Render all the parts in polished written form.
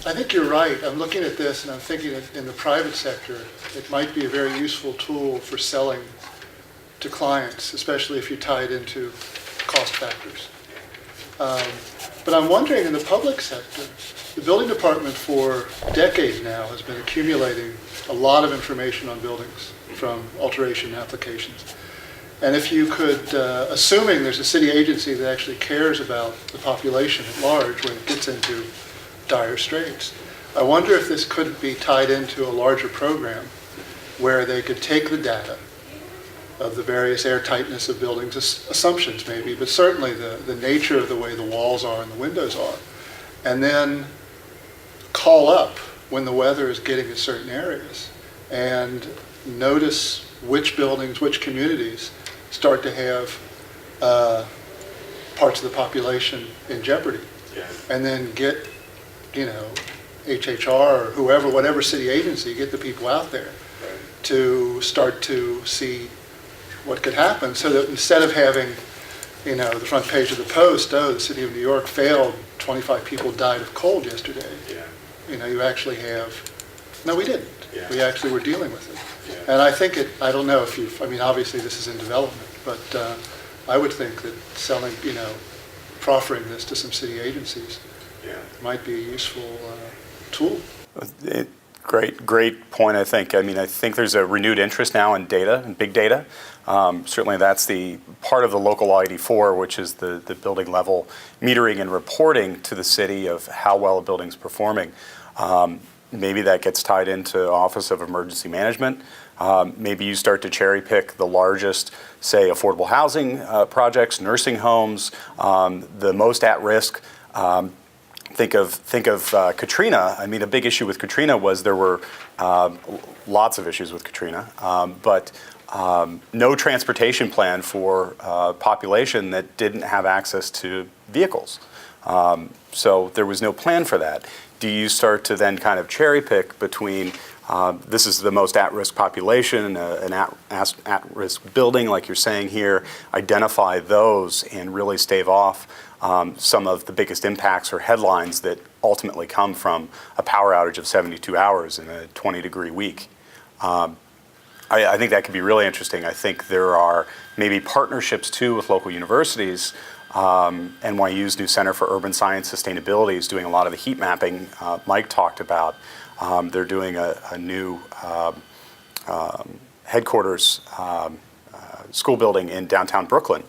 I think you're right. I'm looking at this and I'm thinking that in the private sector, it might be a very useful tool for selling to clients, especially if you tie it into cost factors. But I'm wondering in the public sector, the building department for decades now has been accumulating a lot of information on buildings from alteration applications. And if you could, assuming there's a city agency that actually cares about the population at large when it gets into dire straits, I wonder if this could be tied into a larger program where they could take the data of the various air tightness of buildings, assumptions maybe, but certainly the nature of the way the walls are and the windows are, and then call up when the weather is getting to certain areas and notice which buildings, which communities start to have parts of the population in jeopardy. Yeah. And then get, HHR or whoever, whatever city agency, get the people out there to start to see what could happen, so that instead of having, the front page of the Post, the city of New York failed, 25 people died of cold yesterday. Yeah. You actually have, no, we didn't. Yeah. We actually were dealing with it. Yeah. And I think I don't know if obviously this is in development, but I would think that selling, proffering this to some city agencies might be a useful tool. Great point, I think. I think there's a renewed interest now in data and big data. Certainly that's the part of the local law 84, which is the building level metering and reporting to the city of how well a building's performing. Maybe that gets tied into Office of Emergency Management. Maybe you start to cherry pick the largest, say, affordable housing projects, nursing homes, the most at risk. Think of Katrina. A big issue with Katrina was there were lots of issues with Katrina, but no transportation plan for a population that didn't have access to vehicles. So there was no plan for that. Do you start to then kind of cherry pick between this is the most at-risk population, an at-risk building like you're saying here, identify those and really stave off some of the biggest impacts or headlines that ultimately come from a power outage of 72 hours in a 20-degree week. I think that could be really interesting. I think there are maybe partnerships too with local universities. NYU's new Center for Urban Science Sustainability is doing a lot of the heat mapping Mike talked about. They're doing a new headquarters school building in downtown Brooklyn.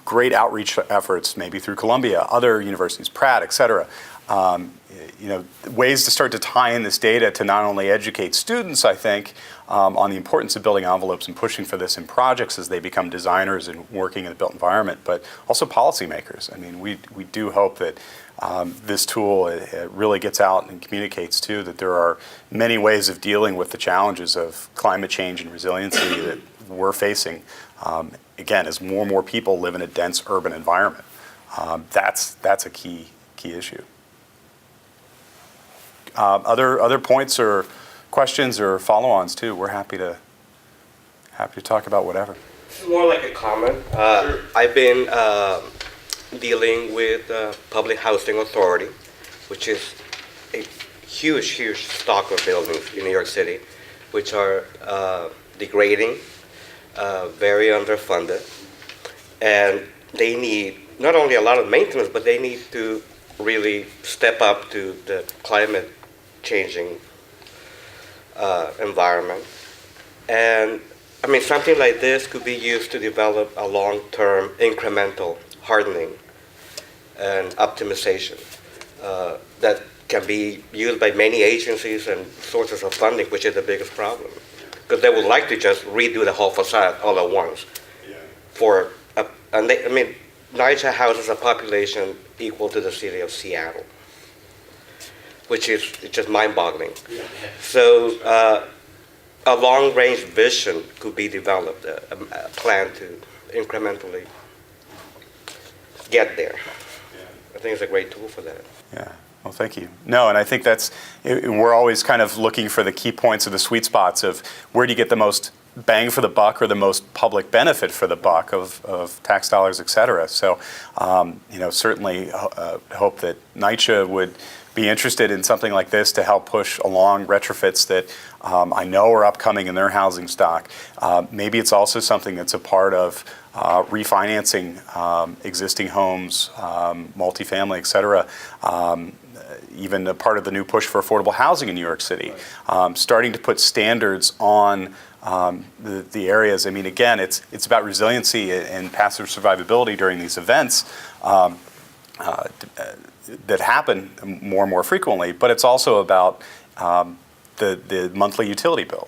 Great outreach efforts, maybe through Columbia, other universities, Pratt, et cetera. Ways to start to tie in this data to not only educate students, I think, on the importance of building envelopes and pushing for this in projects as they become designers and working in the built environment, but also policymakers. We do hope that this tool it really gets out and communicates too that there are many ways of dealing with the challenges of climate change and resiliency that we're facing. Again, as more and more people live in a dense urban environment, that's a key issue. Other points or questions or follow-ons too. We're happy to talk about whatever. It's more like a comment. Sure. I've been dealing with Public Housing Authority, which is a huge stock of buildings in New York City, which are degrading, very underfunded, and they need not only a lot of maintenance, but they need to really step up to the climate changing environment. And something like this could be used to develop a long-term incremental hardening and optimization that can be used by many agencies and sources of funding, which is the biggest problem. Because they would like to just redo the whole facade all at once. Yeah. NYCHA houses a population equal to the city of Seattle, which is just mind-boggling. Yeah. So a long-range vision could be developed, a plan to incrementally get there. Yeah. I think it's a great tool for that. Yeah. Well, thank you. No, and I think we're always kind of looking for the key points of the sweet spots of where do you get the most bang for the buck or the most public benefit for the buck of tax dollars, et cetera. So, certainly hope that NYCHA would be interested in something like this to help push along retrofits that I know are upcoming in their housing stock. Maybe it's also something that's a part of refinancing existing homes, multifamily, et cetera. Even a part of the new push for affordable housing in New York City, starting to put standards on the areas. I mean, again, it's about resiliency and passive survivability during these events that happen more and more frequently, but it's also about the monthly utility bills.